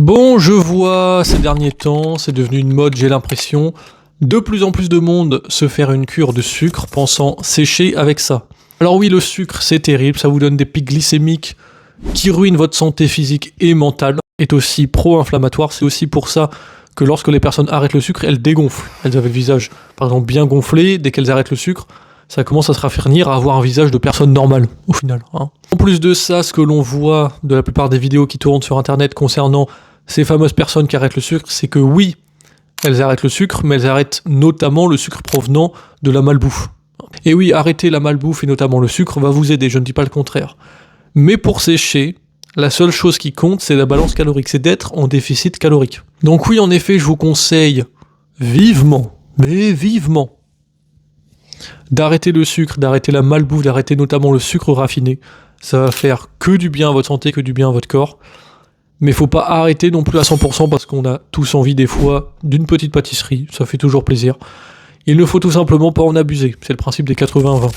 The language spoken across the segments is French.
Bon, je vois ces derniers temps, c'est devenu une mode, j'ai l'impression, de plus en plus de monde se faire une cure de sucre pensant sécher avec ça. Alors oui, le sucre c'est terrible, ça vous donne des pics glycémiques qui ruinent votre santé physique et mentale, est aussi pro-inflammatoire, c'est aussi pour ça que lorsque les personnes arrêtent le sucre, elles dégonflent. Elles avaient le visage, par exemple, bien gonflé, dès qu'elles arrêtent le sucre, ça commence à se raffermir, à avoir un visage de personne normale, au final. En plus de ça, ce que l'on voit de la plupart des vidéos qui tournent sur internet concernant ces fameuses personnes qui arrêtent le sucre, c'est que oui, elles arrêtent le sucre, mais elles arrêtent notamment le sucre provenant de la malbouffe. Et oui, arrêter la malbouffe et notamment le sucre va vous aider, je ne dis pas le contraire. Mais pour sécher, la seule chose qui compte, c'est la balance calorique, c'est d'être en déficit calorique. Donc oui, en effet, je vous conseille vivement, mais vivement, d'arrêter le sucre, d'arrêter la malbouffe, d'arrêter notamment le sucre raffiné. Ça va faire que du bien à votre santé, que du bien à votre corps. Mais faut pas arrêter non plus à 100% parce qu'on a tous envie des fois d'une petite pâtisserie, ça fait toujours plaisir. Il ne faut tout simplement pas en abuser, c'est le principe des 80-20.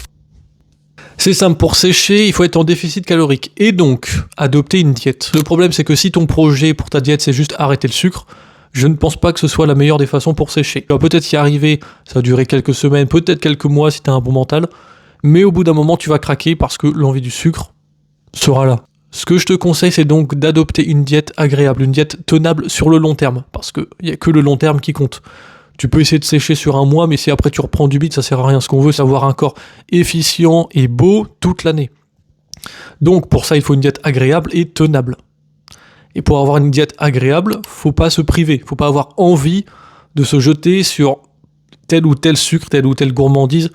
C'est simple, pour sécher, il faut être en déficit calorique et donc adopter une diète. Le problème c'est que si ton projet pour ta diète c'est juste arrêter le sucre, je ne pense pas que ce soit la meilleure des façons pour sécher. Tu vas peut-être y arriver, ça va durer quelques semaines, peut-être quelques mois si tu as un bon mental, mais au bout d'un moment tu vas craquer parce que l'envie du sucre sera là. Ce que je te conseille, c'est donc d'adopter une diète agréable, une diète tenable sur le long terme, parce qu'il n'y a que le long terme qui compte. Tu peux essayer de sécher sur un mois, mais si après tu reprends du bide, ça sert à rien. Ce qu'on veut, c'est avoir un corps efficient et beau toute l'année. Donc pour ça, il faut une diète agréable et tenable. Et pour avoir une diète agréable, faut pas se priver, faut pas avoir envie de se jeter sur tel ou tel sucre, telle ou telle gourmandise.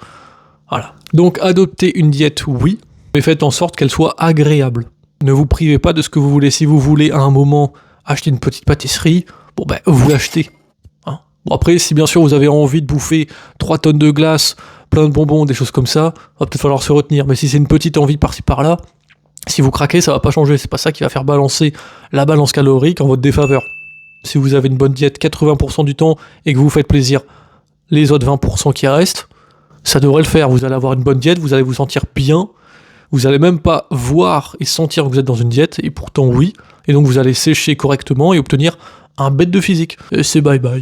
Voilà. Donc adopter une diète, oui, mais faites en sorte qu'elle soit agréable. Ne vous privez pas de ce que vous voulez. Si vous voulez à un moment acheter une petite pâtisserie, bon ben vous l'achetez. Hein. Bon après, si bien sûr vous avez envie de bouffer 3 tonnes de glace, plein de bonbons, des choses comme ça, va peut-être falloir se retenir. Mais si c'est une petite envie par-ci par-là, si vous craquez, ça va pas changer. C'est pas ça qui va faire balancer la balance calorique en votre défaveur. Si vous avez une bonne diète 80% du temps et que vous vous faites plaisir, les autres 20% qui restent, ça devrait le faire. Vous allez avoir une bonne diète, vous allez vous sentir bien. Vous allez même pas voir et sentir que vous êtes dans une diète, et pourtant oui. Et donc vous allez sécher correctement et obtenir un bête de physique. Et c'est bye bye.